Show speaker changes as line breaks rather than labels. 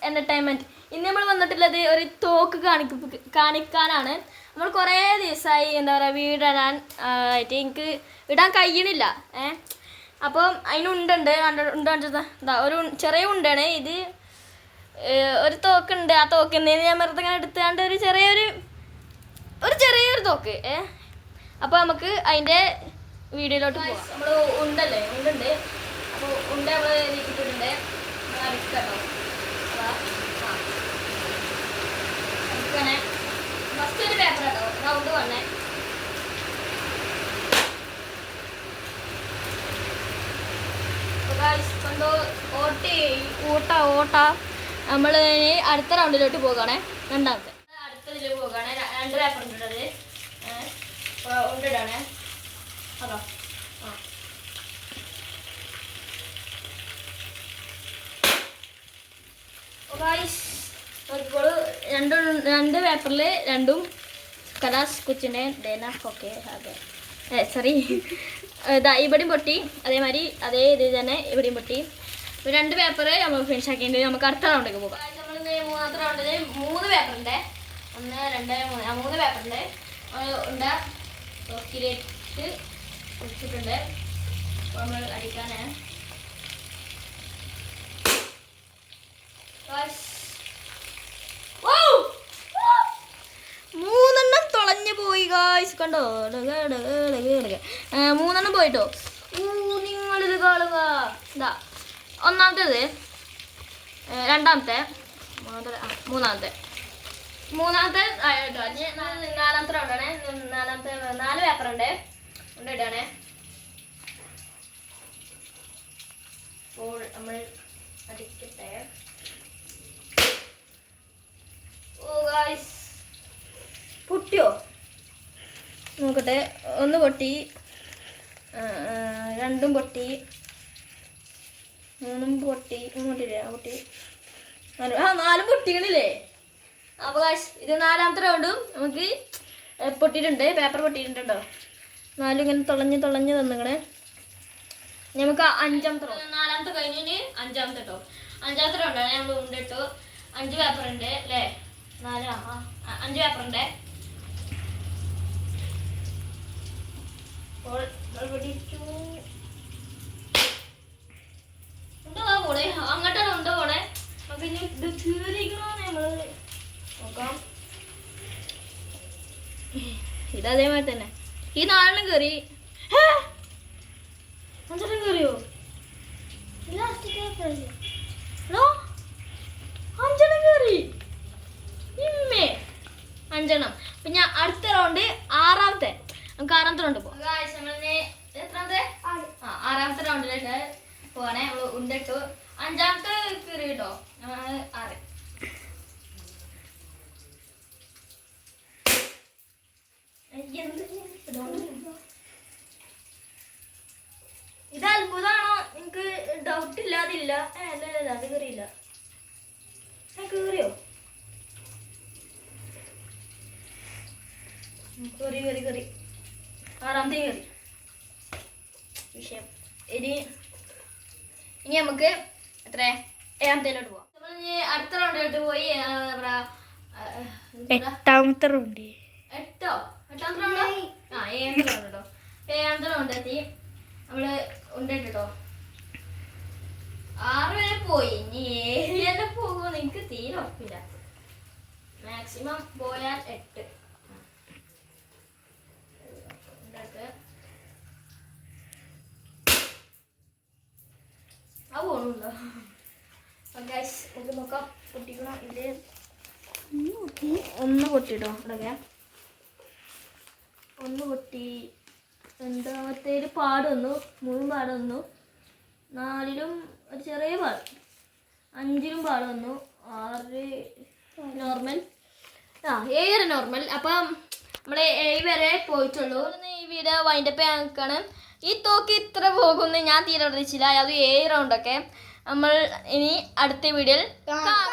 Entertainment. ഇന്ന് നമ്മൾ വന്നിട്ടുള്ളത് ഒരു തോക്ക് കാണിക്കാനാണ്. നമ്മൾ കുറേ ദിവസമായി എന്താ പറയുക വീടിടാൻ ആയിട്ട് എനിക്ക് ഇടാൻ കഴിയണില്ല. അപ്പം അതിനുണ്ടുണ്ട് എന്താ ഒരു ചെറിയ ഉണ്ടാണ് ഇത്. ഒരു തോക്കുണ്ട്. ആ തോക്കിൽ നിന്ന് ഞാൻ വെറുതെ ഇങ്ങനെ എടുത്താണ്ട് ചെറിയൊരു തോക്ക്. അപ്പോൾ നമുക്ക് അതിൻ്റെ വീഡിയോയിലോട്ട് പോകാം. നമ്മൾ ഉണ്ട്. അപ്പോൾ നമ്മൾ നീക്കിയിട്ടുണ്ട്. അരക്കട്ടോ ഫസ്റ്റ് ഒരു പേപ്പർ കേട്ടോ റൗണ്ട് വന്നേ. കണ്ടോ ഓട്ട നമ്മൾ അടുത്ത റൗണ്ടിലോട്ട് പോവുകയാണേ. രണ്ടാമത്തെ അടുത്തതിൽ പോവുകയാണെ. 2 പേപ്പർ ഉണ്ടത് ഉണ്ടിടാണേ. അതോ നോക്കിക്കോളൂ. 2 പേപ്പറിൽ 2ഉം കലാസ് കൊച്ചിൻ്റെ ഡേനൊക്കെ അതെ സോറി ഇതാ ഇവിടെയും പൊട്ടി. അതേമാതിരി അതേ ഇത് തന്നെ ഇവിടെയും പൊട്ടി. 2 പേപ്പർ നമ്മൾ ഫിനിഷ് ആക്കിയിട്ട് നമുക്ക് അടുത്ത റൗണ്ടിലേക്ക് പോകാം. നമ്മൾ മൂന്നാമത്തെ റൗണ്ടിൽ 3 പേപ്പറുണ്ട്. 1 2 3 3 പേപ്പറുണ്ട്. ഉണ്ട് തോക്കിലേക്ക് വെച്ചിട്ടുണ്ട്. അപ്പോൾ നമ്മൾ അടിക്കാനാണ്. മൂന്നെണ്ണം തുളഞ്ഞു പോയി ഗായ്സ്. കണ്ടോ 3 പോയിട്ടോ. നിങ്ങളിത് കാണുക. ഇതാ ഒന്നാമത്തേത്, രണ്ടാമത്തെ, മൂന്നാമത്തെ ആയിട്ടോ. നാലാമത്തെ റൗണ്ടാണ്. 4 പേപ്പറുണ്ട്. ഇടാണേ. അപ്പോൾ നമ്മൾ അടിക്കട്ടെ. ഓ ഗായ്സ് പൊട്ടിയോ നോക്കട്ടെ. 1 പൊട്ടി, 2ഉം പൊട്ടി, 3ഉം പൊട്ടി. 4ഉം പൊട്ടിക്കണില്ലേ? അപ്പോൾ ഗായ്സ് ഇത് 4ാമത്തെ റൗണ്ടും നമുക്ക് പൊട്ടിയിട്ടുണ്ട്. പേപ്പർ പൊട്ടിയിട്ടുണ്ടോ? 4 ഇങ്ങനെ തുളഞ്ഞ് തന്നിക്കണേ. നമുക്ക് 5ാമത്തെ റൗണ്ട്. 4ാമത്തെ കഴിഞ്ഞിന് 5ാമത്തെ കേട്ടോ. 5ാമത്തെ റൗണ്ടാണ്. നമ്മൾ ഉണ്ടിട്ടു. 5 പേപ്പറുണ്ട് അല്ലേ? 5 പേപ്പറുണ്ട്. പോണേ അങ്ങോട്ടാണ് ഉണ്ടോ പോണേ. നമുക്ക് ഇനി ഇത് കീറിക്കണോ നമ്മള് നോക്കാം. ഇതേമാതിരി തന്നെ ഈ 4 കയറി. 5 കയറിയോ? 5 കയറി. 5. അപ്പൊ ഞാൻ അടുത്ത റൗണ്ട് 6ാമത്തെ. നമുക്ക് 6ാമത്തെ റൗണ്ട് പോകാം. എത്രാമത്തെ? 6ാമത്തെ റൗണ്ടിലേക്ക് പോവാണേ. നമ്മൾ ഉണ്ടിട്ടു. 5ാമത്തെ കയറി കേട്ടോ. 6. ഇത് അത്ഭുതമാണോ? എനിക്ക് ഡൗട്ട് ഇല്ലാതില്ല. അല്ല അത് കയറിയില്ല. കയറിയോ? കയറി 6ാമത്തെ കയറി. വിഷയം ഇനി നമുക്ക് എത്ര 7ാമത്തേലോട്ട് പോവാം. നമ്മൾ അടുത്ത റൗണ്ടിലോട്ട് പോയി.
8ാമത്തെ റൗണ്ട്.
8ാമത്തെ റൗണ്ട്. 7ാമത്തെ റൗണ്ട് കേട്ടോ. 7ാമത്തെ റൗണ്ട് എത്തി. നമ്മള് ഉണ്ടിട്ടോ. 6 വരെ പോയി. ഇനി 7 വരെ പോകുമോ എനിക്ക് തീരെ ഉറപ്പില്ല. മാക്സിമം പോയാൽ 8. ആ പോണുണ്ടോ? നമുക്ക് നോക്കാം. പൊട്ടിക്കണം. ഇത് 1 പൊട്ടിട്ടോ. ഇടയ്ക്ക് 1 പൊട്ടി. 2ാമത്തേൽ പാട് വന്നു. 3 പാട് വന്നു. 4ലും ഒരു ചെറിയ പാട്. 5ലും പാട് വന്നു. 6 നോർമൽ. 7 നോർമൽ. അപ്പം നമ്മൾ 7 വരെ പോയിട്ടുള്ളൂ. ഈ വീഡിയോ വൈൻഡപ്പ് ചെയ്യാൻ നിൽക്കുകയാണ്. ഈ തോക്ക് ഇത്ര പോകുമെന്ന് ഞാൻ തീരെ പ്രതീക്ഷിച്ചില്ല. അത് 7 റൗണ്ടൊക്കെ. നമ്മൾ ഇനി അടുത്ത വീഡിയോയിൽ കാണാം.